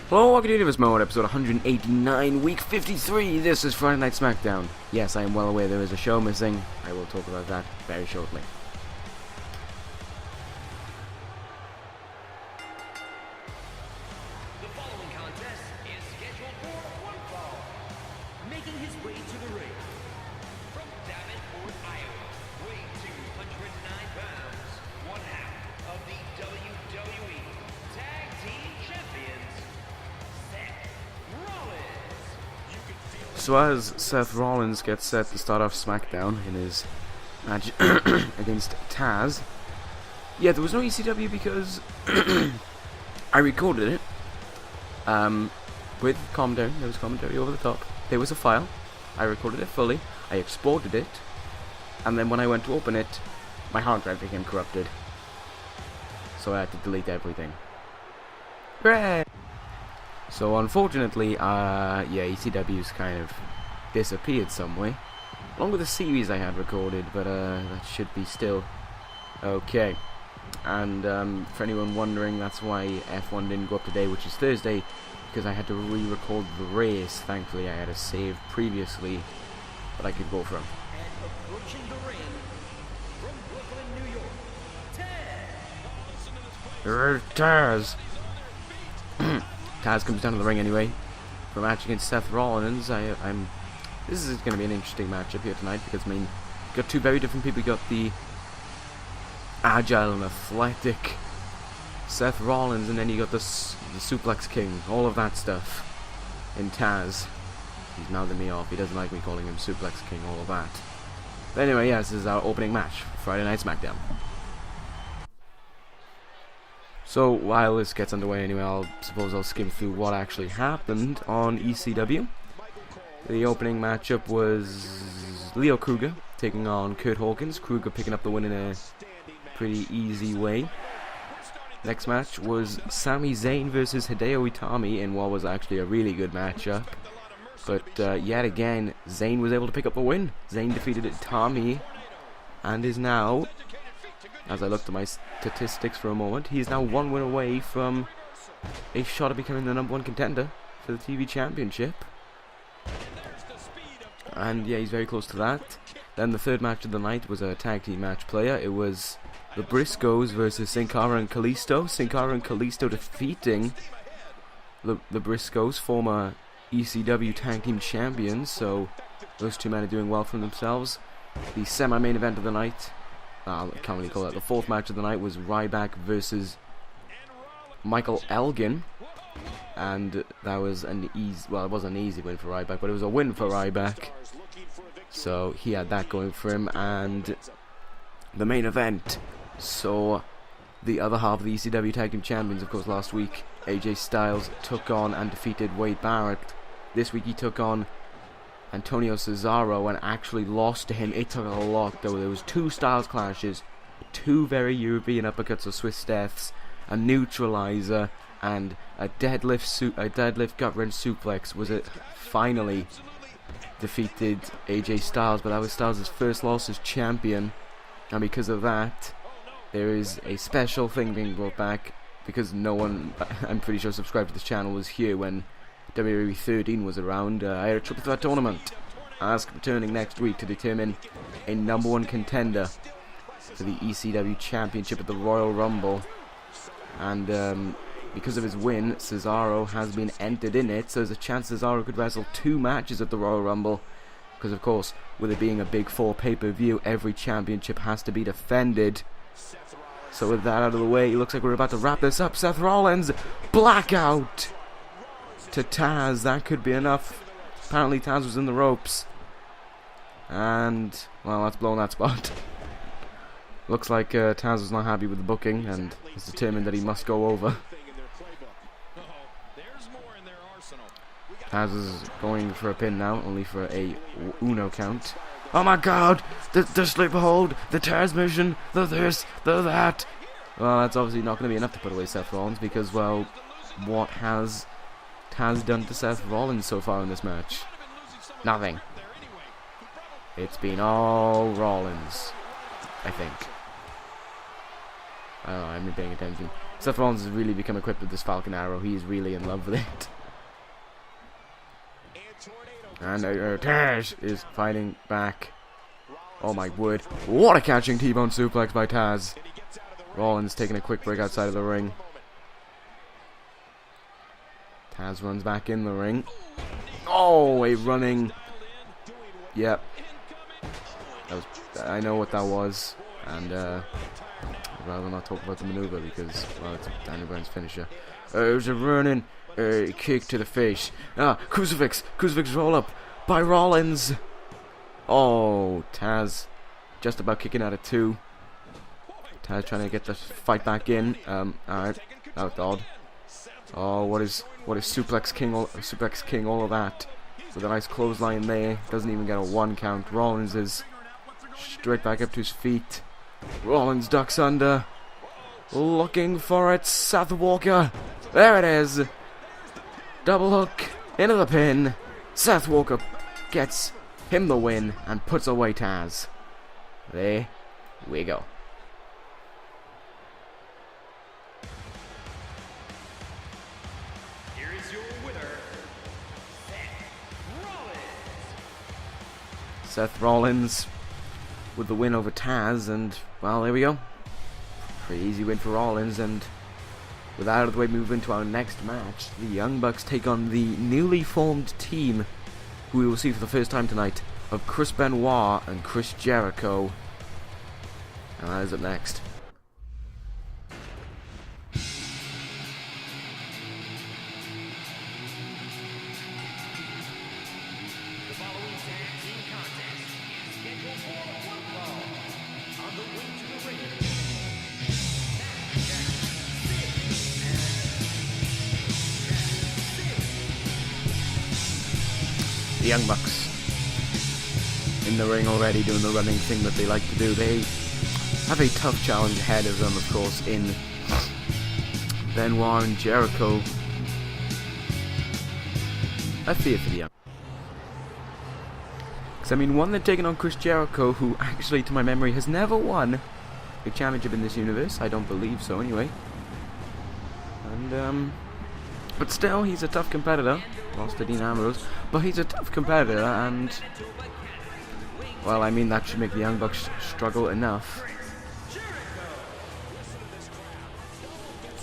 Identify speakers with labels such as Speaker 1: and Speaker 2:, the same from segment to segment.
Speaker 1: Hello, welcome to Universe Mode, episode 189, week 53. This is Friday Night SmackDown. Yes, I am well aware there is a show missing. I will talk about that very shortly.
Speaker 2: The following contest is scheduled for one fall. Making his way to the ring from Davenport, Iowa, weighing 209 pounds, one half of the WWE Tag Team Champions, Seth Rollins.
Speaker 1: So as Seth Rollins gets set to start off SmackDown in his match against Taz, yeah, there was no ECW because I recorded it with commentary. There was commentary over the top. There was a file. I recorded it fully. I exported it, and then when I went to open it, my hard drive became corrupted. So I had to delete everything. Hooray! So unfortunately, yeah, ECW's kind of disappeared some way, along with the series I had recorded, but that should be still okay. And for anyone wondering, that's why F1 didn't go up today, which is Thursday, because I had to re-record the race. Thankfully, I had a save previously that I could go from.
Speaker 2: And approaching the ring from Brooklyn, New York,
Speaker 1: Taz! Taz comes down to the ring anyway for a match against Seth Rollins. This is going to be an interesting matchup here tonight because, I mean, you've got two very different people. You've got the agile and athletic Seth Rollins, and then you got the Suplex King, all of that stuff in Taz. He's mouthing me off. He doesn't like me calling him Suplex King, all of that. But anyway, yeah, this is our opening match for Friday Night SmackDown. So while this gets underway anyway, I'll skim through what actually happened on ECW. The opening matchup was Leo Kruger taking on Kurt Hawkins. Kruger picking up the win in a pretty easy way. Next match was Sami Zayn versus Hideo Itami in what was actually a really good matchup. But yet again, Zayn was able to pick up the win. Zayn defeated Itami and is now, as I looked at my statistics for a moment, he is now one win away from a shot at becoming the #1 contender for the TV Championship. And yeah, he's very close to that. Then the third match of the night was a tag team match player. It was the Briscoes versus Sin Cara and Kalisto. Sin Cara and Kalisto defeating the Briscoes, former ECW tag team champions. So those two men are doing well for themselves. The semi-main event of the night, I can't really call that, the fourth match of the night was Ryback versus Michael Elgin. And that was an easy, well, it wasn't an easy win for Ryback, but it was a win for Ryback. So he had that going for him. And the main event saw the other half of the ECW Tag Team Champions. Of course, last week AJ Styles took on and defeated Wade Barrett. This week he took on Antonio Cesaro and actually lost to him. It took a lot though. There was two Styles clashes, two very European uppercuts or Swiss deaths, a neutralizer, and a deadlift gut wrench suplex. Was it finally defeated AJ Styles? But that was Styles' first loss as champion, and because of that, there is a special thing being brought back because no one, I'm pretty sure, subscribed to this channel was here when WWE 13 was around. I had a triple threat tournament. Asuka returning next week to determine a #1 contender for the ECW Championship at the Royal Rumble. And because of his win, Cesaro has been entered in it, so there's a chance Cesaro could wrestle 2 matches at the Royal Rumble. Because of course, with it being a Big 4 pay-per-view, every championship has to be defended. So with that out of the way, it looks like we're about to wrap this up. Seth Rollins, blackout to Taz. That could be enough. Apparently Taz was in the ropes. And, well, that's blown that spot. Looks like Taz was not happy with the booking and is determined that he must go over. Taz is going for a pin now, only for a Uno count. Oh my god! The sleeper hold, the Taz mission, the this, the that. Well, that's obviously not going to be enough to put away Seth Rollins because, well, what has Taz done to Seth Rollins so far in this match? Nothing. It's been all Rollins, I think. I don't know, I haven't been paying attention. Seth Rollins has really become equipped with this Falcon Arrow. He is really in love with it. And Taz is fighting back. Oh my word. What a catching T-bone suplex by Taz. Rollins taking a quick break outside of the ring. Taz runs back in the ring. Oh, a running. Yep. I know what that was. And I'd rather not talk about the maneuver because, well, it's Daniel Bryan's finisher. It was a running kick to the face. Crucifix roll up by Rollins. Oh, Taz just about kicking out of 2. Taz trying to get the fight back in. Alright, that was odd. Oh, what is Suplex King all of that? With a nice clothesline there. Doesn't even get a 1 count. Rollins is straight back up to his feet. Rollins ducks under. Looking for it. Seth Walker. There it is. Double hook into the pin. Seth Walker gets him the win and puts away Taz. There we go.
Speaker 2: Here is your winner,
Speaker 1: Seth Rollins with the win over Taz, and well, there we go. Pretty easy win for Rollins, and with that out of the way, move into our next match. The Young Bucks take on the newly formed team, who we will see for the first time tonight, of Chris Benoit and Chris Jericho. And that is up next.
Speaker 2: The following tag team contest is scheduled for one fall. On the way to the ring,
Speaker 1: The Young Bucks in the ring already doing the running thing that they like to do. They have a tough challenge ahead of them, of course, in Benoit and Jericho. I fear for the Young. Because, I mean, one, they're taking on Chris Jericho, who actually, to my memory, has never won a championship in this universe. I don't believe so, anyway. And, but still, he's a tough competitor. Lost to Dean Ambrose. But he's a tough competitor, and well, I mean, that should make the Young Bucks struggle enough.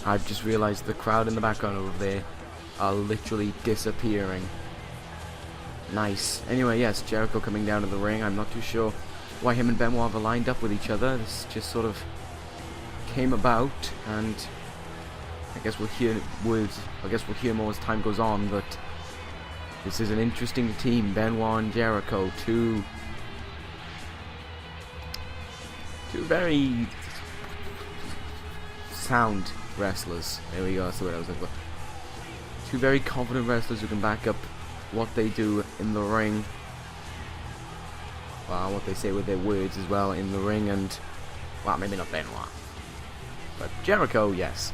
Speaker 1: I've just realized the crowd in the background over there are literally disappearing. Nice. Anyway, yes, Jericho coming down to the ring. I'm not too sure why him and Benoit are lined up with each other. This just sort of came about, and I guess we'll hear more as time goes on, but this is an interesting team. Benoit and Jericho, two very sound wrestlers. There we go, that's the word I was looking for. Two very confident wrestlers who can back up what they do in the ring. Well, what they say with their words as well in the ring, and well, maybe not Benoit, but Jericho, yes.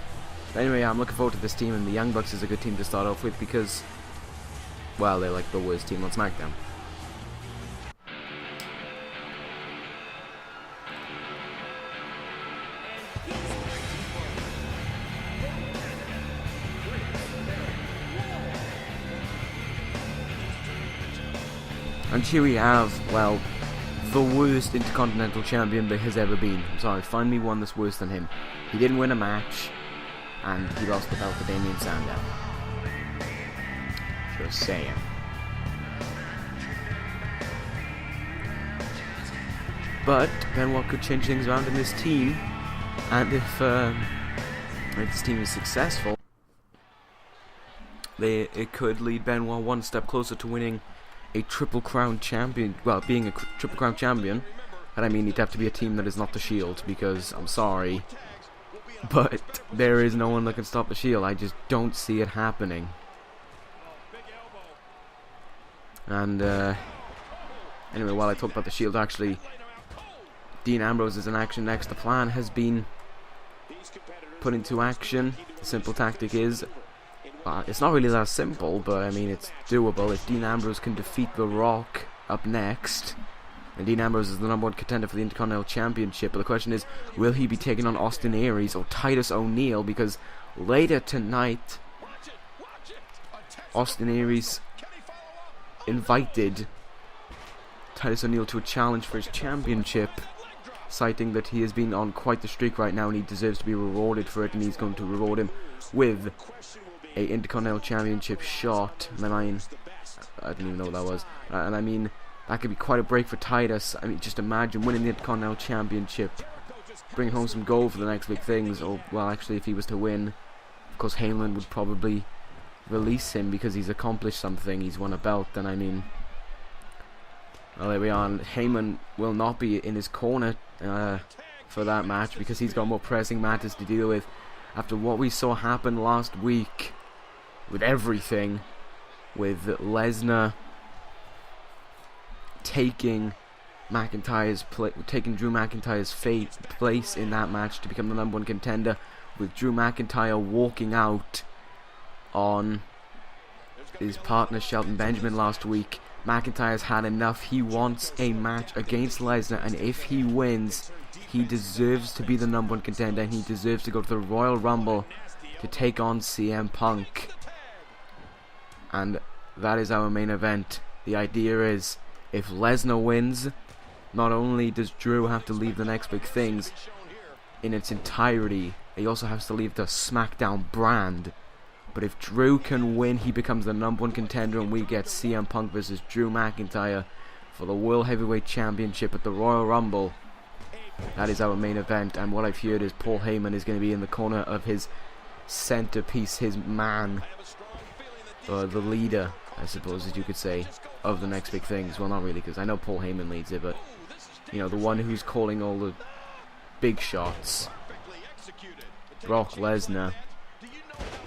Speaker 1: But anyway, I'm looking forward to this team, and the Young Bucks is a good team to start off with because, well, they're like the worst team on SmackDown. And here we have, well, the worst Intercontinental Champion there has ever been. I'm sorry, find me one that's worse than him. He didn't win a match, and he lost the belt to Damien Sandow. Just saying. But Benoit could change things around in this team, and if this team is successful, it could lead Benoit one step closer to winning a Triple Crown champion. Well, being a Triple Crown champion, and I mean, he'd have to be a team that is not the Shield, because I'm sorry, but there is no one that can stop the Shield. I just don't see it happening. And anyway, while I talk about the Shield, actually, Dean Ambrose is in action next. The plan has been put into action. The simple tactic is, it's not really that simple, but I mean, it's doable. If Dean Ambrose can defeat The Rock up next, And Dean Ambrose is the #1 contender for the Intercontinental Championship. But the question is, will he be taking on Austin Aries or Titus O'Neil? Because later tonight, Austin Aries invited Titus O'Neil to a challenge for his championship, citing that he has been on quite the streak right now and he deserves to be rewarded for it, and he's going to reward him with a Intercontinental Championship shot. And I mean, I didn't even know what that was. And I mean, that could be quite a break for Titus. I mean, just imagine winning the Intercontinental Championship, bringing home some gold for the next big things. Or, well, actually, if he was to win, of course, Heyman would probably release him because he's accomplished something. He's won a belt, and I mean, well, there we are. And Heyman will not be in his corner for that match because he's got more pressing matters to deal with after what we saw happen last week with everything, with Lesnar taking Drew McIntyre's place in that match to become the #1 contender, with Drew McIntyre walking out on his partner Shelton Benjamin last week. McIntyre's had enough. He wants a match against Lesnar, and if he wins, he deserves to be the #1 contender, and he deserves to go to the Royal Rumble to take on CM Punk. And that is our main event. The idea is, if Lesnar wins, not only does Drew have to leave the next big things in its entirety, he also has to leave the SmackDown brand. But if Drew can win, he becomes the #1 contender, and we get CM Punk versus Drew McIntyre for the World Heavyweight Championship at the Royal Rumble. That is our main event, and what I've heard is Paul Heyman is going to be in the corner of his centerpiece, his man, the leader, I suppose, as you could say, of the next big things. Well, not really, because I know Paul Heyman leads it, but, you know, the one who's calling all the big shots. Brock Lesnar.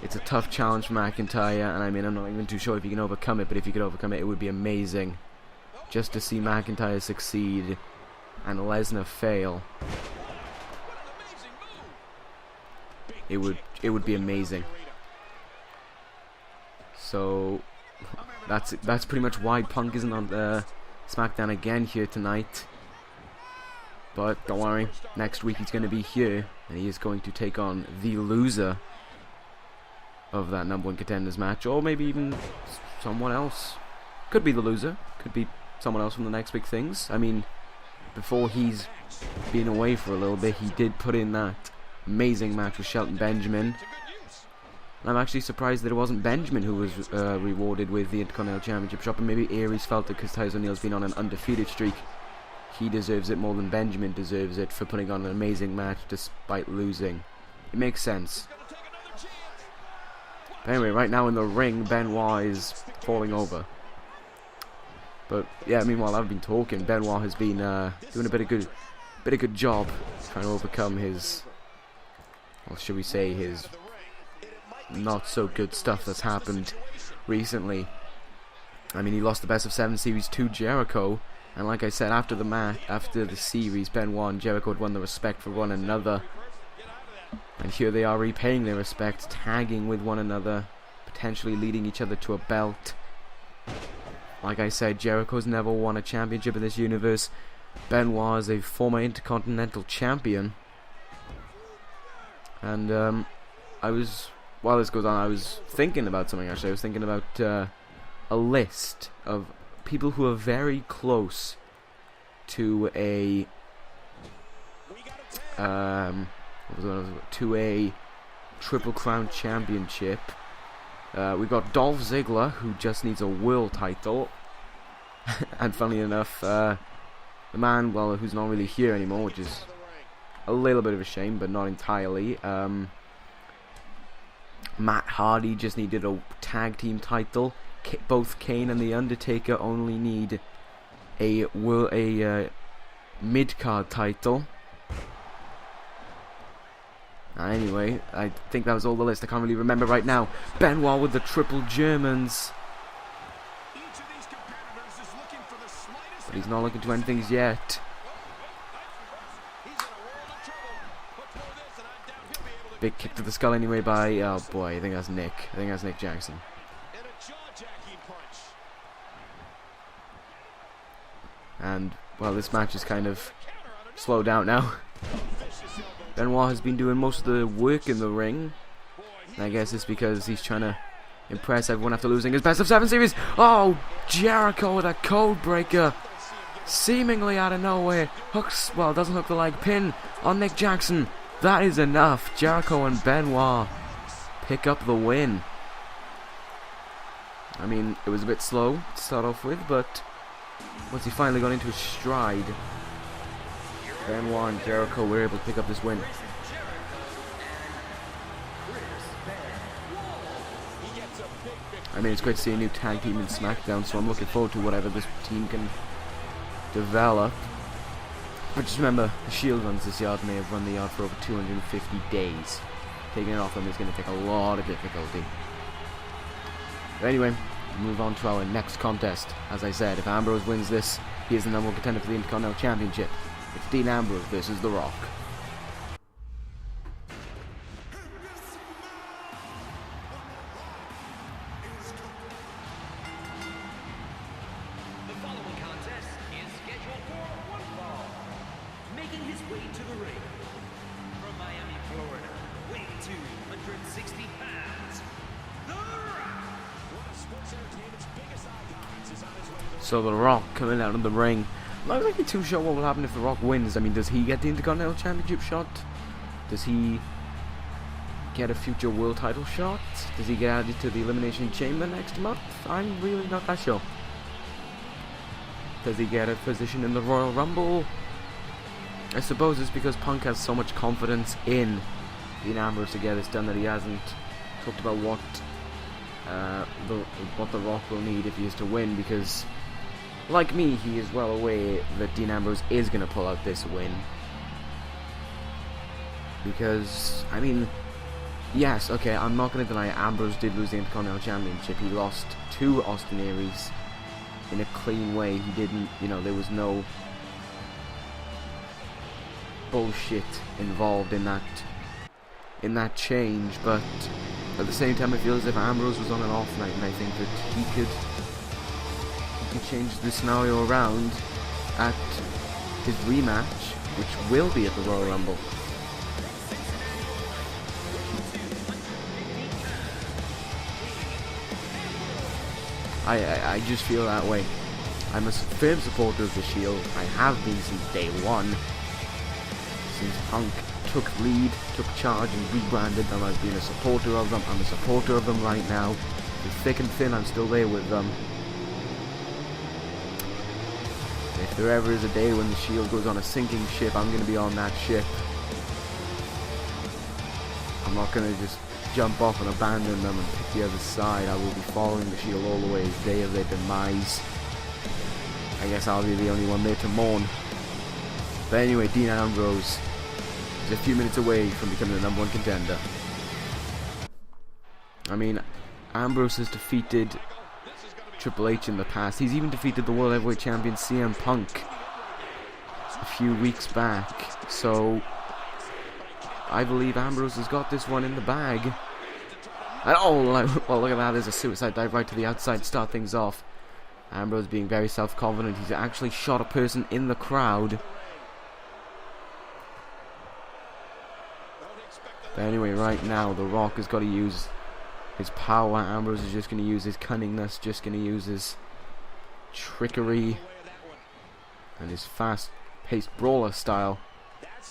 Speaker 1: It's a tough challenge for McIntyre, and I mean, I'm not even too sure if he can overcome it, but if he could overcome it, it would be amazing. Just to see McIntyre succeed and Lesnar fail. It would be amazing. So that's pretty much why Punk isn't on the SmackDown again here tonight. But don't worry, next week he's going to be here, and he is going to take on the loser of that #1 contenders match, or maybe even someone else. Could be the loser, could be someone else from the next big things. I mean, before he's been away for a little bit, he did put in that amazing match with Shelton Benjamin. And I'm actually surprised that it wasn't Benjamin who was rewarded with the Intercontinental Championship shot, but maybe Aries felt it because Titus O'Neil's been on an undefeated streak. He deserves it more than Benjamin deserves it for putting on an amazing match despite losing. It makes sense. But anyway, right now in the ring, Benoit is falling over. But yeah, meanwhile I've been talking. Benoit has been doing a bit of good job trying to overcome his, well, should we say, his not so good stuff that's happened recently. I mean, he lost the best of 7 series to Jericho, and like I said, after the series, Benoit and Jericho had won the respect for one another. And here they are repaying their respect, tagging with one another, potentially leading each other to a belt. Like I said, Jericho's never won a championship in this universe. Benoit is a former Intercontinental Champion. And while this goes on, I was thinking about something actually. I was thinking about a list of people who are very close to a Triple Crown Championship. We got Dolph Ziggler, who just needs a world title. And funny enough, the man, well, who's not really here anymore, which is a little bit of a shame, but not entirely. Matt Hardy just needed a tag team title. Both Kane and The Undertaker only need a mid-card title. Anyway, I think that was all the list. I can't really remember right now. Benoit with the Triple Germans. But he's not looking to end things yet. Big kick to the skull anyway by, oh boy, I think that's Nick. I think that's Nick Jackson. And, well, this match is kind of slowed down now. Benoit has been doing most of the work in the ring. I guess it's because he's trying to impress everyone after losing his best of 7 series. Oh, Jericho with a code breaker. Seemingly out of nowhere. Hooks, well, doesn't hook the leg. Pin on Nick Jackson. That is enough. Jericho and Benoit pick up the win. I mean, it was a bit slow to start off with, but once he finally got into his stride, Benoit and Jericho were able to pick up this win. I mean, it's great to see a new tag team in SmackDown, so I'm looking forward to whatever this team can develop. But just remember, the Shield runs this yard may have run the yard for over 250 days. Taking it off them is going to take a lot of difficulty. But anyway, move on to our next contest. As I said, if Ambrose wins this, he is the #1 contender for the Intercontinental Championship. It's Dean Ambrose versus The Rock.
Speaker 2: The following contest is scheduled for one fall. Making his way to the ring from Miami, Florida, weighing 260 pounds, The Rock. One of sports entertainment's biggest icons is on his way to the
Speaker 1: So The Rock coming out of the ring. I'm not really too sure what will happen if The Rock wins. I mean, does he get the Intercontinental Championship shot? Does he get a future world title shot? Does he get added to the Elimination Chamber next month? I'm really not that sure. Does he get a position in the Royal Rumble? I suppose it's because Punk has so much confidence in Dean Ambrose to get this done that he hasn't talked about what The Rock will need if he is to win, because like me, he is well aware that Dean Ambrose is going to pull out this win. Because, I mean, yes, okay, I'm not going to deny Ambrose did lose the Intercontinental Championship. He lost to Austin Aries in a clean way. He didn't, you know, there was no bullshit involved in that change, but at the same time I feel as if Ambrose was on an off night, and I think that he could change the scenario around at his rematch, which will be at the Royal Rumble. I just feel that way. I'm a firm supporter of the Shield. I have been since day one. Since Punk took lead, took charge and rebranded them, I've been a supporter of them. I'm a supporter of them right now. Through thick and thin, I'm still there with them. If there ever is a day when the Shield goes on a sinking ship, I'm going to be on that ship. I'm not going to just jump off and abandon them and pick the other side. I will be following the Shield all the way to the day of their demise. I guess I'll be the only one there to mourn. But anyway, Dean Ambrose is a few minutes away from becoming the #1 contender. I mean, Ambrose has defeated Triple H in the past. He's even defeated the World Heavyweight Champion CM Punk a few weeks back. So I believe Ambrose has got this one in the bag. And oh, well, look at that. There's a suicide dive right to the outside to start things off. Ambrose being very self-confident. He's actually shot a person in the crowd. But anyway, right now, The Rock has got to use his power. Ambrose is just going to use his cunningness, just going to use his trickery and his fast-paced brawler style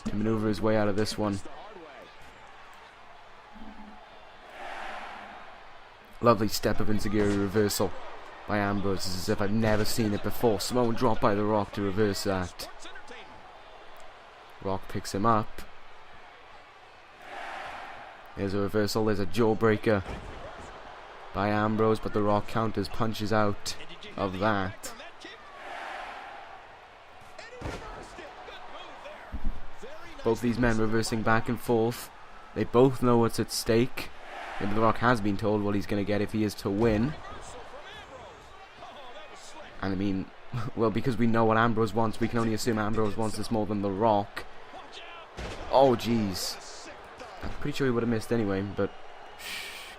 Speaker 1: to maneuver his way out of this one. Lovely step of Enziguri reversal by Ambrose, as if I've never seen it before. Samoan drop by The Rock to reverse that. Rock picks him up. There's a reversal, there's a jawbreaker by Ambrose, but The Rock counters, punches out of that. Both these men reversing back and forth. They both know what's at stake. Maybe The Rock has been told what he's going to get if he is to win. And I mean, well, because we know what Ambrose wants, we can only assume Ambrose wants this more than The Rock. Oh, jeez. I'm pretty sure he would have missed anyway, but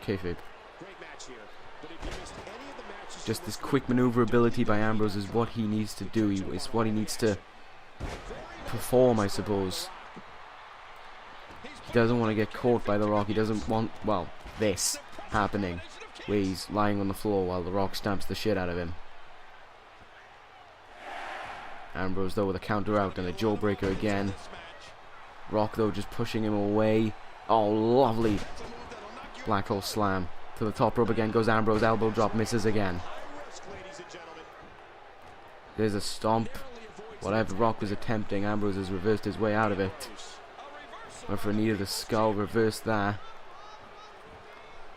Speaker 1: kayfabe.
Speaker 3: Great match here, but if you missed any of the matches
Speaker 1: Just this quick maneuverability by Ambrose is what he needs to do. It's what he needs to perform, I suppose. He doesn't want to get caught by The Rock. He doesn't want, well, this happening, where he's lying on the floor while The Rock stamps the shit out of him. Ambrose, though, with a counter out and a jawbreaker again. Rock, though, just pushing him away. Oh, lovely black hole slam. To the top rope again goes Ambrose. Elbow drop, misses again. There's a stomp. Whatever Rock was attempting, Ambrose has reversed his way out of it. Went for a knee to the skull, reversed that.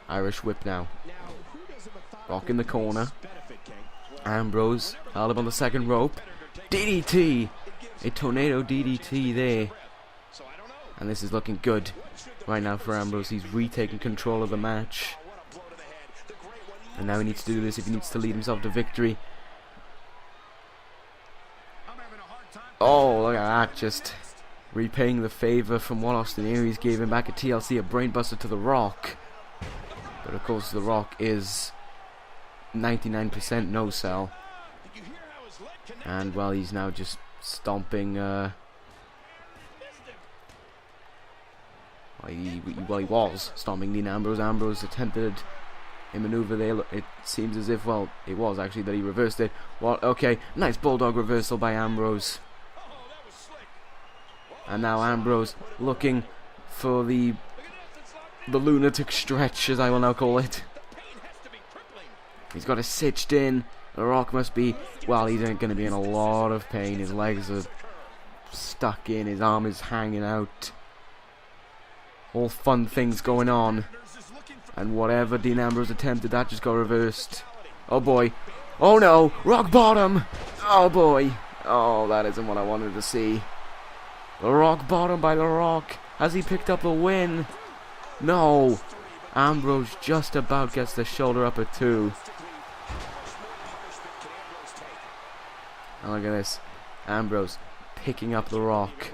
Speaker 1: Irish whip now. Rock in the corner. Ambrose held him on the second rope. DDT! A tornado DDT there. And this is looking good right now for Ambrose. He's retaking control of the match. And now he needs to do this if he needs to lead himself to victory. Oh, look at that. Just repaying the favor from what Austin Aries gave him back at TLC. A brainbuster to The Rock. But of course The Rock is 99% no sell. And well, he's now just stomping he was stomping Dean Ambrose. Ambrose attempted a maneuver there. It seems as if, well, it was actually that he reversed it. Well, okay, nice bulldog reversal by Ambrose. And now Ambrose looking for the lunatic stretch, as I will now call it. He's got it stitched in. The Rock must be, well, he's going to be in a lot of pain. His legs are stuck in, his arm is hanging out. All fun things going on. And whatever Dean Ambrose attempted, that just got reversed. Oh boy. Oh no! Rock bottom! Oh boy. Oh, that isn't what I wanted to see. The rock bottom by The Rock. Has he picked up the win? No. Ambrose just about gets the shoulder up at 2. And look at this. Ambrose picking up The Rock.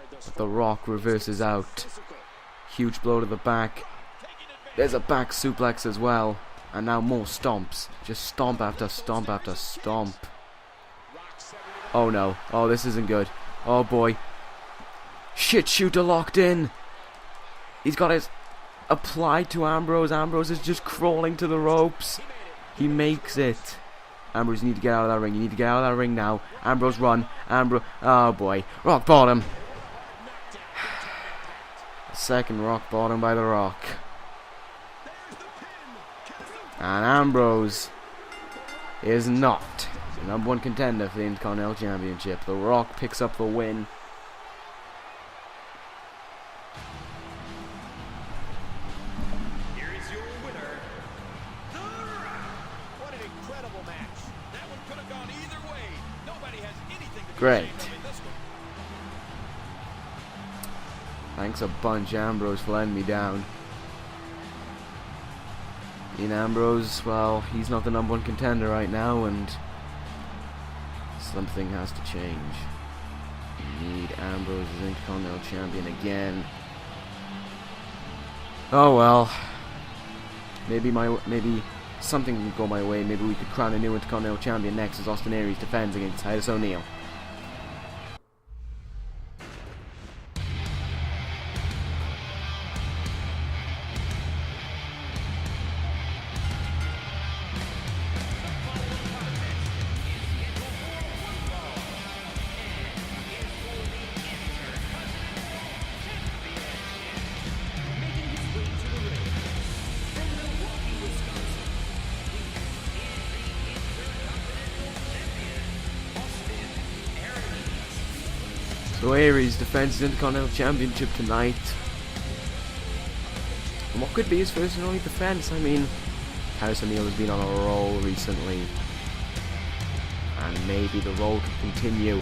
Speaker 1: But The Rock reverses out. Huge blow to the back. There's a back suplex as well. And now more stomps. Just stomp after stomp after stomp. Oh no. Oh, this isn't good. Oh boy. Shit shooter locked in. He's got it applied to Ambrose. Ambrose is just crawling to the ropes. He makes it. Ambrose, you need to get out of that ring. You need to get out of that ring now. Ambrose, run. Ambrose. Oh boy. Rock bottom. Second rock bottom by The Rock. And Ambrose is not the #1 contender for the Intercontinental Championship. The Rock picks up the win.
Speaker 2: Here is your winner, The Rock. What an incredible match. That one could have gone either way. Nobody has anything to be
Speaker 1: Great.
Speaker 2: ashamed of in this one.
Speaker 1: Thanks a bunch, Ambrose, for letting me down. Dean Ambrose, well, he's not the #1 contender right now, and something has to change. We need Ambrose as Intercontinental Champion again. Oh well. Maybe something can go my way. Maybe we could crown a new Intercontinental Champion next as Austin Aries defends against Titus O'Neil. So Aries defends his Intercontinental Championship tonight. And what could be his first and only defense? I mean, Titus O'Neil has been on a roll recently. And maybe the roll could continue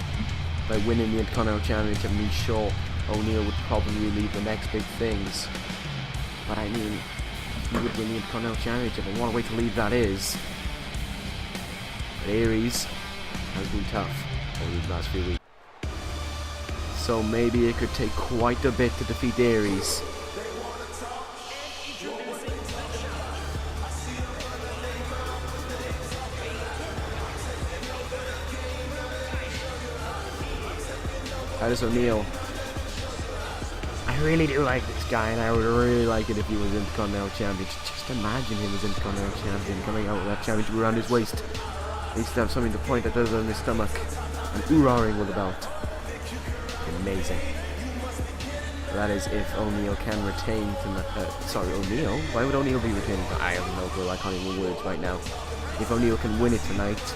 Speaker 1: by winning the Intercontinental Championship. I mean, sure, O'Neil would probably lead the next big things. But I mean, he would win the Intercontinental Championship, and what a way to leave that is. But Aries has been tough over the last few weeks. So maybe it could take quite a bit to defeat Aries. Titus O'Neil. I really do like this guy, and I would really like it if he was Intercontinental Champion. Just imagine him as Intercontinental Champion, coming out with that championship around his waist. He needs to have something to point at other than his stomach, and ooh-rahing with the belt. Amazing. That is if O'Neil can retain sorry, O'Neil? Why would O'Neil be retaining? I have no clue, I can't even words right now. If O'Neil can win it tonight,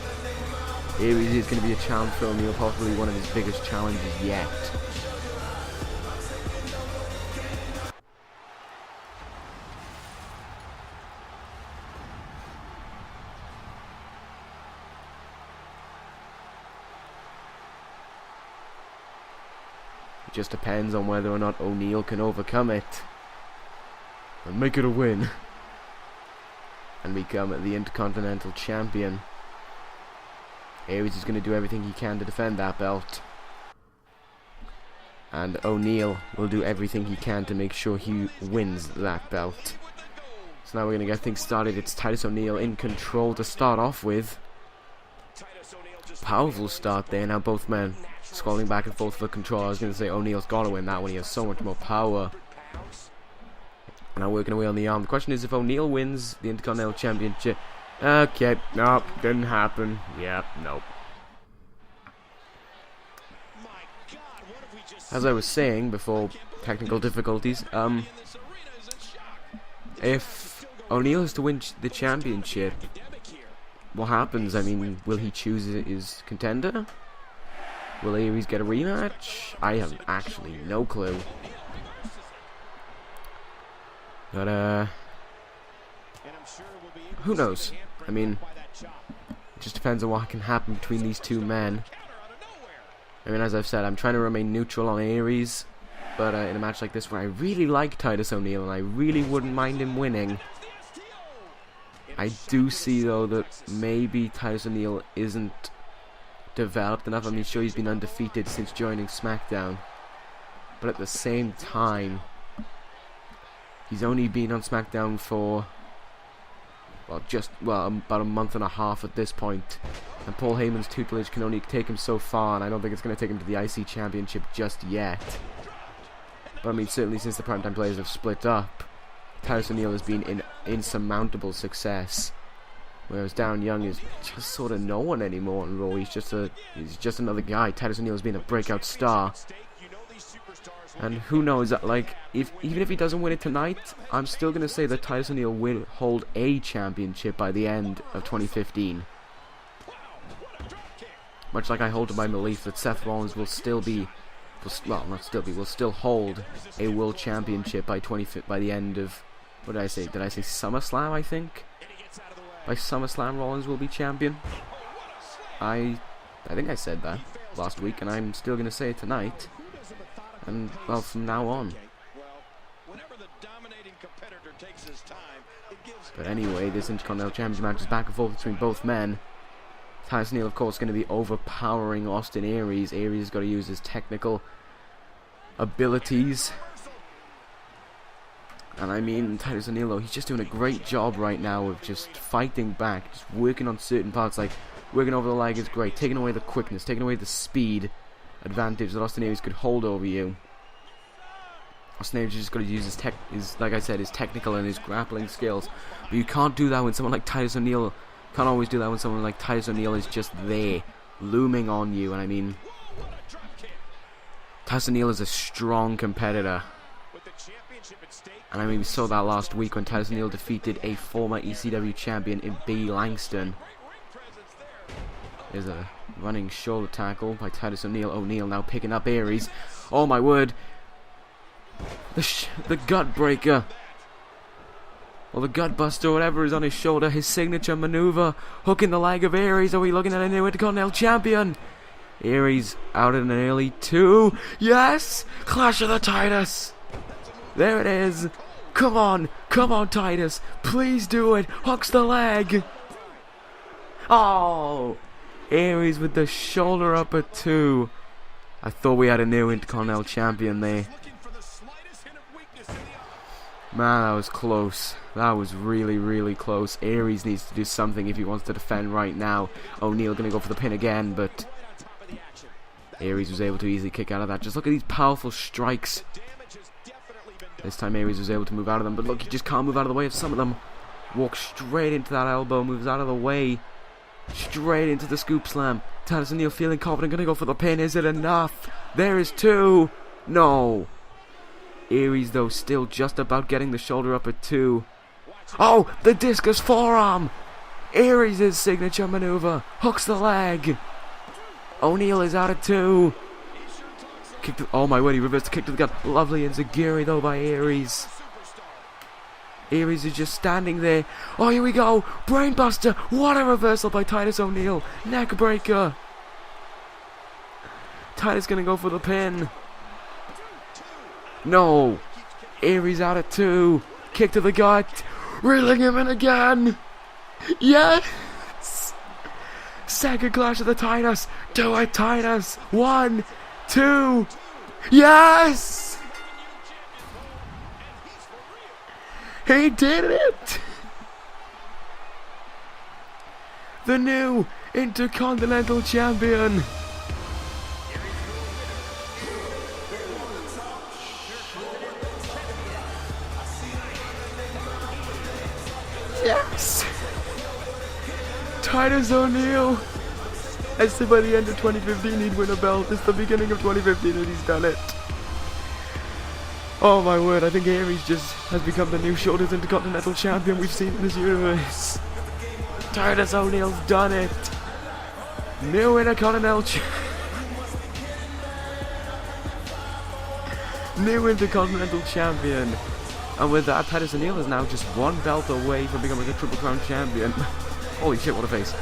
Speaker 1: Aries is going to be a challenge for O'Neil, possibly one of his biggest challenges yet. It just depends on whether or not O'Neil can overcome it and make it a win and become the Intercontinental Champion. Aries is going to do everything he can to defend that belt, and O'Neil will do everything he can to make sure he wins that belt. So now we're going to get things started. It's Titus O'Neil in control to start off with. Powerful start there. Now both men scrolling back and forth for control. I was going to say O'Neil's got to win that one. He has so much more power. Now working away on the arm. The question is if O'Neil wins the Intercontinental Championship. Okay, nope, didn't happen. Yep, nope. As I was saying before technical difficulties, if O'Neil is to win the championship, what happens? I mean, will he choose his contender? Will Aries get a rematch? I have actually no clue. But, who knows? I mean, it just depends on what can happen between these two men. I mean, as I've said, I'm trying to remain neutral on Aries, but in a match like this where I really like Titus O'Neil and I really wouldn't mind him winning, I do see, though, that maybe Titus O'Neil isn't developed enough. I mean, sure, he's been undefeated since joining SmackDown, but at the same time, he's only been on SmackDown for, about a month and a half at this point. And Paul Heyman's tutelage can only take him so far, and I don't think it's going to take him to the IC Championship just yet. But I mean, certainly since the Primetime Players have split up, Titus O'Neil has been in insurmountable success. Whereas Darren Young is just sort of no one anymore on Raw. He's just another guy. Titus O'Neil has been a breakout star. And who knows, like, even if he doesn't win it tonight, I'm still going to say that Titus O'Neil will hold a championship by the end of 2015. Much like I hold to my belief that Seth Rollins will still hold a world championship by the end of, what did I say? Did I say SummerSlam, I think? By SummerSlam, Rollins will be champion. I think I said that last week, and I'm still going to say it tonight. And, well, from now on. But anyway, this Intercontinental Championship match is back and forth between both men. Titus O'Neil, of course, going to be overpowering Austin Aries. Aries has got to use his technical abilities. And I mean, Titus O'Neil, though, he's just doing a great job right now of just fighting back, just working on certain parts, like working over the leg is great, taking away the quickness, taking away the speed advantage that Austin Aries could hold over you. Austin Aries just got to use his like I said, his technical and his grappling skills. But you can't do that when someone like Titus O'Neil, can't always do that when someone like Titus O'Neil is just there, looming on you. And I mean, Titus O'Neil is a strong competitor. And I mean, we saw that last week when Titus O'Neil defeated a former ECW champion in B. Langston. There's a running shoulder tackle by Titus O'Neil. O'Neil now picking up Aries. Oh my word. The gut breaker. Or the gut buster, whatever is on his shoulder. His signature maneuver. Hooking the leg of Aries. Are we looking at a new Intercontinental Champion? Aries out in an early 2. Yes! Clash of the Titus. There it is. Come on Titus. Please do it. Hooks the leg. Oh! Aries with the shoulder up at 2. I thought we had a new Intercontinental Champion there. Man, that was close. That was really, really close. Aries needs to do something if he wants to defend right now. O'Neil going to go for the pin again, but Aries was able to easily kick out of that. Just look at these powerful strikes. This time Aries was able to move out of them, but look, he just can't move out of the way of some of them. Walks straight into that elbow, moves out of the way. Straight into the scoop slam. Titus O'Neil feeling confident, gonna go for the pin. Is it enough? There is 2. No. Aries, though, still just about getting the shoulder up at 2. Oh, the discus forearm. Aries' signature maneuver. Hooks the leg. O'Neil is out at 2. Oh my word, he reversed the kick to the gut. Lovely enziguri though by Aries. Aries is just standing there. Oh, here we go. Brainbuster. What a reversal by Titus O'Neil. Neckbreaker. Titus gonna go for the pin. No. Aries out at 2. Kick to the gut. Reeling him in again. Yes. Second clash of the Titus. Do it, Titus. 1, 2. Yes. He did it. The new Intercontinental Champion. Yes. Titus O'Neil. I said by the end of 2015 he'd win a belt. It's the beginning of 2015 and he's done it. Oh my word, I think Aries just has become the new Shoulders Intercontinental Champion we've seen in this universe. Titus O'Neil's done it. New Intercontinental New Intercontinental Champion. And with that, Titus O'Neil is now just 1 belt away from becoming a Triple Crown Champion. Holy shit, what a face.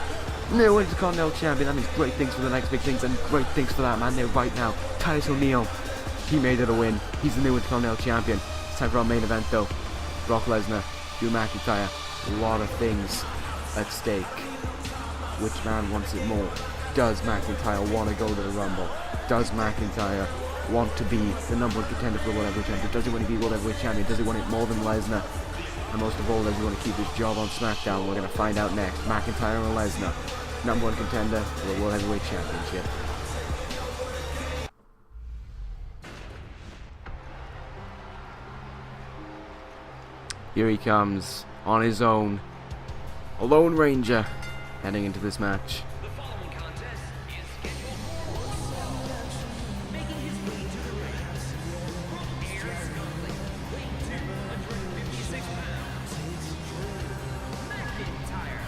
Speaker 1: New Intercontinental Champion, that means great things for the next big things and great things for that man there right now. Titus O'Neil, he made it a win. He's the new Intercontinental Champion. It's time for our main event though. Brock Lesnar, Drew McIntyre, a lot of things at stake. Which man wants it more? Does McIntyre want to go to the Rumble? Does McIntyre want to be the number 1 contender for the World Heavyweight Champion? Does he want to be World Heavyweight Champion? Does he want it more than Lesnar? And most of all, does he want to keep his job on SmackDown? We're going to find out next. McIntyre and Lesnar, number 1 contender for the World Heavyweight Championship. Here he comes, on his own. A Lone Ranger, heading into this match.
Speaker 2: The following contest is scheduled for one fall. Making his way to the ring. From Ayr, Scotland, weighing 256 pounds. McIntyre.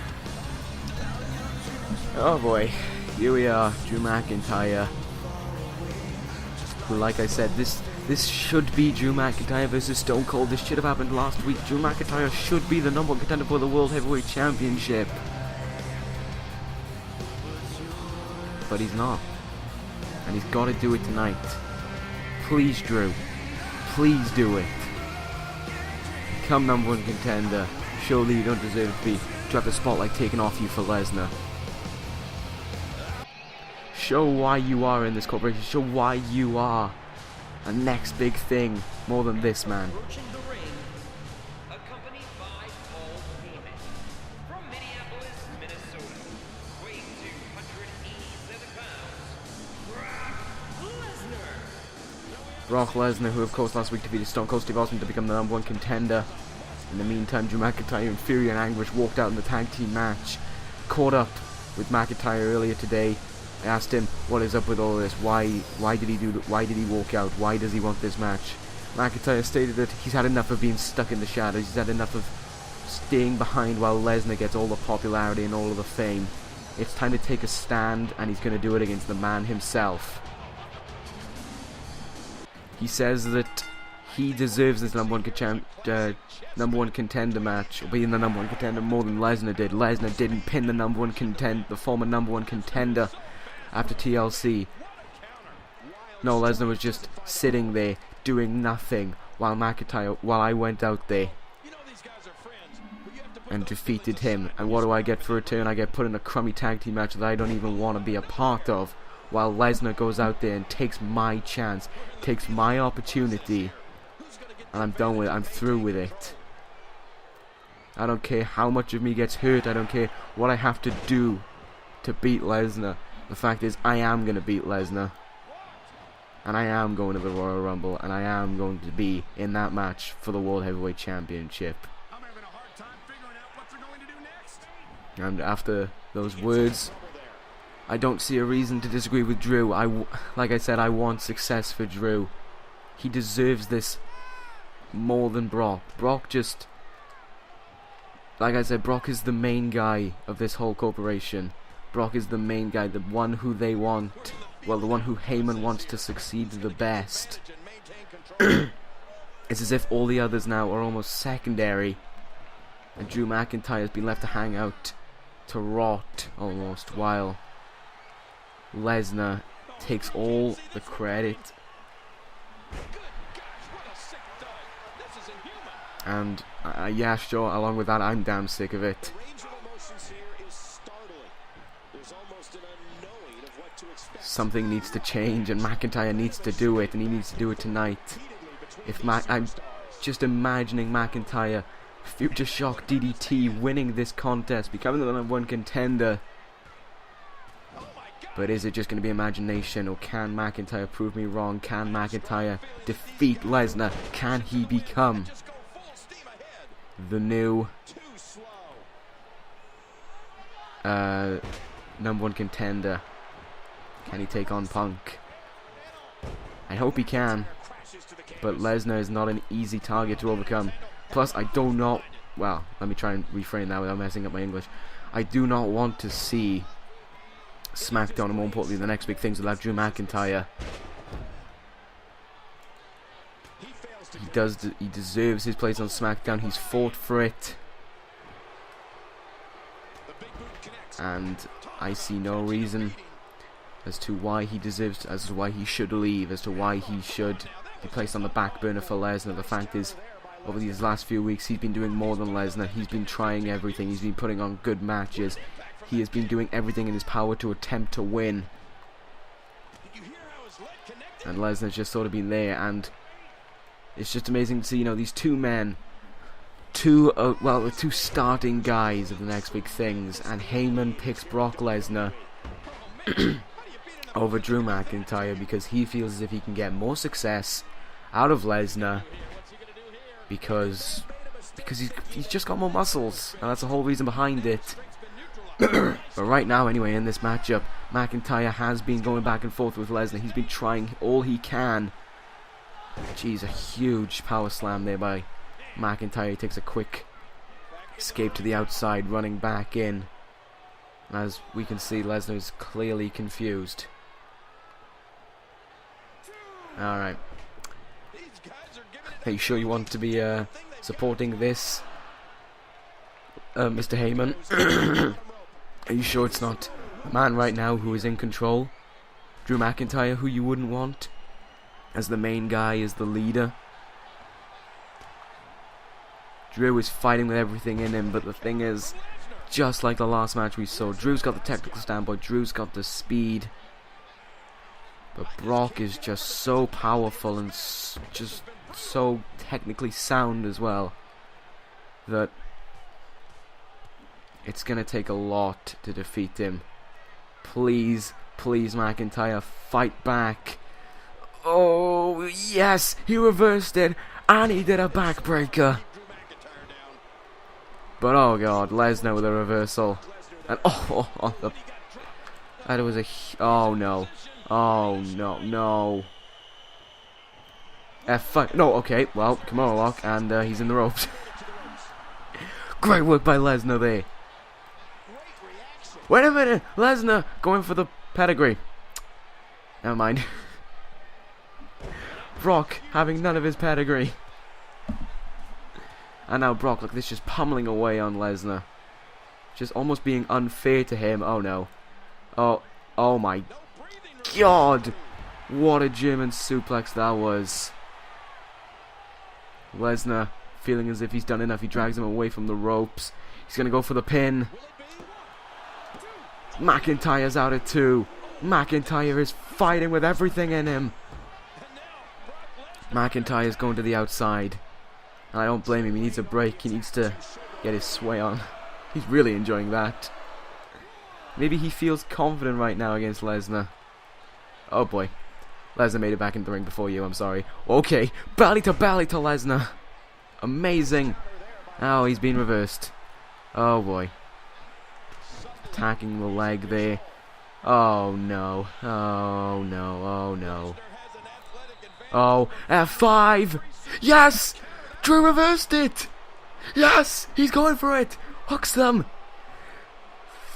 Speaker 1: Oh boy, here we are, Drew McIntyre. Like I said, this should be Drew McIntyre versus Stone Cold. This should have happened last week. Drew McIntyre should be the number 1 contender for the World Heavyweight Championship. But he's not. And he's got to do it tonight. Please, Drew. Please do it. Become number 1 contender. Surely you don't deserve to have the spotlight taken off you for Lesnar. Show why you are in this corporation. Show why you are a next big thing more than this man.
Speaker 2: Approaching the ring, accompanied by Paul Heyman. From Minneapolis, Minnesota, weighing 287 pounds. Brock Lesnar.
Speaker 1: Brock Lesnar, who of course last week defeated Stone Cold Steve Austin to become the number 1 contender. In the meantime, Drew McIntyre in fury and anguish walked out in the tag team match. Caught up with McIntyre earlier today. I asked him what is up with all this. Why did he walk out? Why does he want this match? McIntyre stated that he's had enough of being stuck in the shadows. He's had enough of staying behind while Lesnar gets all the popularity and all of the fame. It's time to take a stand, and he's going to do it against the man himself. He says that he deserves this number 1 contender match, or being the number 1 contender more than Lesnar did. Lesnar didn't pin the former number 1 contender after TLC. No, Lesnar was just sitting there doing nothing while I went out there and defeated him. And what do I get for return? I get put in a crummy tag team match that I don't even want to be a part of, while Lesnar goes out there and takes my chance, takes my opportunity, and I'm done with it. I'm through with it. I don't care how much of me gets hurt. I don't care what I have to do to beat Lesnar. The fact is, I am going to beat Lesnar. and I am going to the Royal Rumble, and I am going to be in that match for the World Heavyweight Championship.
Speaker 3: I'm having a hard time figuring out what they're going to do next.
Speaker 1: And after those words, I don't see a reason to disagree with Drew. Like I said, I want success for Drew. He deserves this more than Brock. Brock just... Like I said, Brock is the main guy of this whole corporation. Brock is the main guy, the one who they want. Well, the one who Heyman wants to succeed the best. It's as if all the others now are almost secondary. And Drew McIntyre has been left to hang out, to rot almost, while Lesnar takes all the credit. And yeah, sure, along with that, I'm damn sick of it. Something needs to change, and McIntyre needs to do it, and he needs to do it tonight. I'm just imagining McIntyre, Future Shock DDT, winning this contest, becoming the #1 contender. But is it just going to be imagination, or can McIntyre prove me wrong? Can McIntyre defeat Lesnar? Can he become the new #1 contender? Can he take on Punk? I hope he can, but Lesnar is not an easy target to overcome. Plus, I do not... Well, let me try and reframe that without messing up my English. I do not want to see SmackDown, and more importantly, the next big things without Drew McIntyre. He deserves his place on SmackDown. He's fought for it. And I see no reason as to why he deserves, as to why he should leave, as to why he should be placed on the back burner for Lesnar. The fact is, over these last few weeks, he's been doing more than Lesnar. He's been trying everything. He's been putting on good matches. He has been doing everything in his power to attempt to win. And Lesnar's just sort of been there, and it's just amazing to see, you know, these two men, two starting guys of the next big things, and Heyman picks Brock Lesnar over Drew McIntyre because he feels as if he can get more success out of Lesnar because he's just got more muscles, and that's the whole reason behind it. But right now, anyway, in this matchup, McIntyre has been going back and forth with Lesnar. He's been trying all he can. Jeez, a huge power slam there by McIntyre. He takes a quick escape to the outside, running back in. As we can see, Lesnar is clearly confused. Alright. Are you sure you want to be supporting this, Mr. Heyman? Are you sure it's not a man right now who is in control? Drew McIntyre, who you wouldn't want as the main guy, as the leader? Drew is fighting with everything in him, but the thing is, just like the last match we saw, Drew's got the technical standpoint, Drew's got the speed, but Brock is just so powerful and just so technically sound as well that it's gonna take a lot to defeat him. Please, please, McIntyre, fight back. Oh yes, he reversed it, and he did a backbreaker. But oh god, Lesnar with a reversal, and that was oh no, no. F5. No, okay, well, Kimura lock, and he's in the ropes. Great work by Lesnar there. Wait a minute, Lesnar going for the pedigree. Never mind. Brock having none of his pedigree. And now Brock, look, this just pummeling away on Lesnar. Just almost being unfair to him. Oh no. Oh my god. What a German suplex that was. Lesnar feeling as if he's done enough. He drags him away from the ropes. He's going to go for the pin. McIntyre's out at 2. McIntyre is fighting with everything in him. McIntyre's going to the outside. And I don't blame him. He needs a break. He needs to get his sway on. He's really enjoying that. Maybe he feels confident right now against Lesnar. Oh boy. Lesnar made it back into the ring before you, I'm sorry. Okay, belly to Lesnar. Amazing. Oh, he's been reversed. Oh boy. Attacking the leg there. Oh no. Oh no. Oh no. Oh, F5. Yes! Drew reversed it. Yes! He's going for it. Hooks them.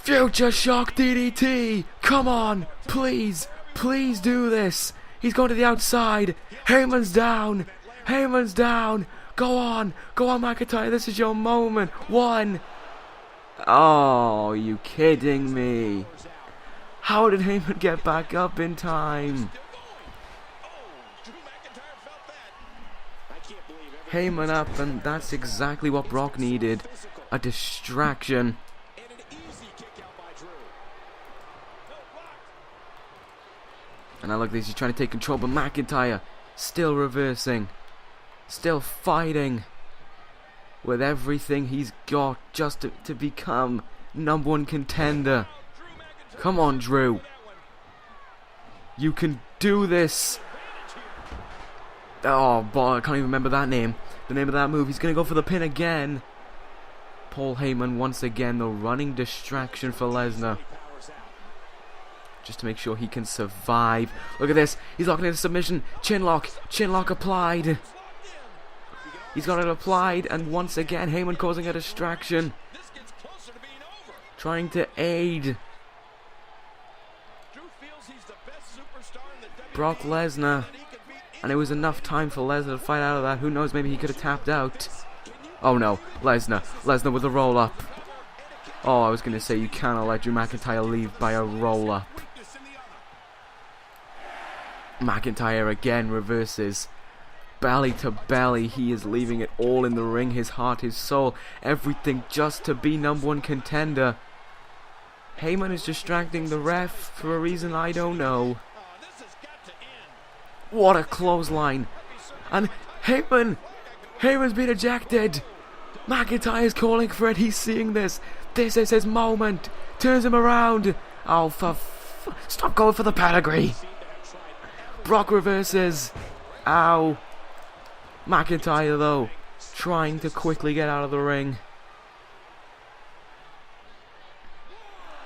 Speaker 1: Future Shock DDT. Come on. Please. Please do this. He's going to the outside. Heyman's down. Heyman's down. Go on. Go on, McIntyre. This is your moment. 1. Oh, are you kidding me? How did Heyman get back up in time? Heyman up, and that's exactly what Brock needed. A distraction. And I look at this, he's trying to take control, but McIntyre still reversing. Still fighting with everything he's got just to become #1 contender. Come on, Drew. You can do this. Oh, boy, I can't even remember that name. The name of that move. He's going to go for the pin again. Paul Heyman once again, the running distraction for Lesnar. Just to make sure he can survive. Look at this. He's locking in a submission. Chinlock. Chinlock applied. He's got it applied. And once again, Heyman causing a distraction. Trying to aid Brock Lesnar. And it was enough time for Lesnar to fight out of that. Who knows, maybe he could have tapped out. Oh no, Lesnar. Lesnar with a roll up. Oh, I was going to say you cannot let Drew McIntyre leave by a roll up. McIntyre again reverses. Belly to belly, he is leaving it all in the ring. His heart, his soul, everything just to be #1 contender. Heyman is distracting the ref for a reason I don't know. What a clothesline. And Heyman's been ejected. McIntyre's calling for it. He's seeing this. This is his moment. Turns him around. Oh, stop going for the pedigree. Brock reverses. Ow. McIntyre, though, trying to quickly get out of the ring.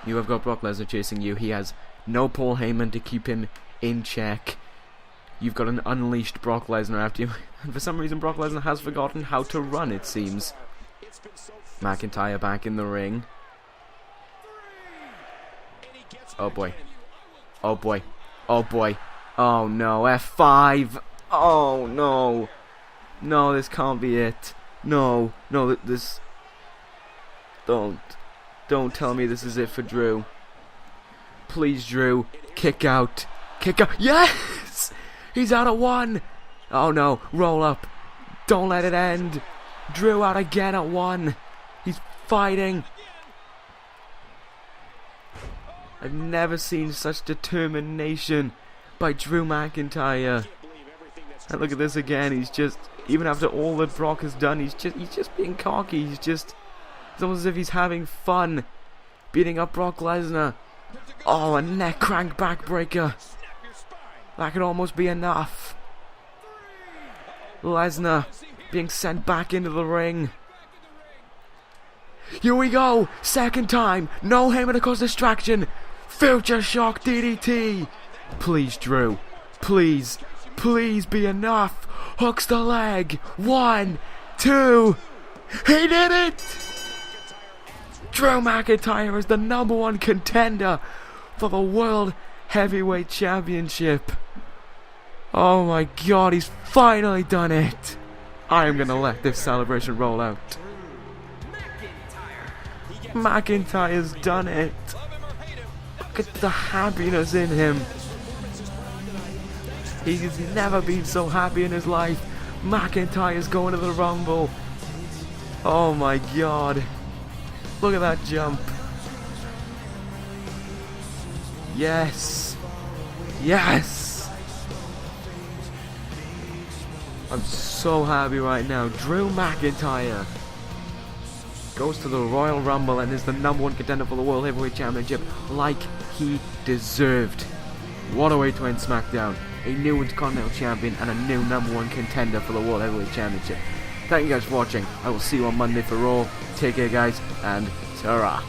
Speaker 1: You have got Brock Lesnar chasing you. He has no Paul Heyman to keep him in check. You've got an unleashed Brock Lesnar after you. And for some reason, Brock Lesnar has forgotten how to run, it seems. McIntyre back in the ring. Oh boy. Oh boy. Oh boy. Oh no. F5. Oh no. No, this can't be it. No. No, this... Don't tell me this is it for Drew. Please, Drew. Kick out. Kick out. Yes! He's out at 1. Oh no. Roll up. Don't let it end. Drew out again at 1. He's fighting. I've never seen such determination by Drew McIntyre. And look at this again. He's just, even after all that Brock has done, he's just being cocky. It's almost as if he's having fun beating up Brock Lesnar. Oh, a neck crank backbreaker. That could almost be enough. Lesnar being sent back into the ring. Here we go. Second time. No Heyman to cause distraction. Future Shock DDT. Please, Drew. Please. Please be enough. Hooks the leg. 1, 2. He did it. Drew McIntyre is the #1 contender for the World Heavyweight Championship. Oh my god, he's finally done it. I am going to let this celebration roll out. McIntyre's done it. Look at the happiness in him. He's never been so happy in his life. McIntyre's going to the Rumble. Oh my god. Look at that jump. Yes. Yes. I'm so happy right now. Drew McIntyre goes to the Royal Rumble and is the #1 contender for the World Heavyweight Championship like he deserved. What a way to end SmackDown. a new Intercontinental Champion and a new #1 contender for the World Heavyweight Championship. Thank you guys for watching. I will see you on Monday for Raw. Take care guys, and ta-ra.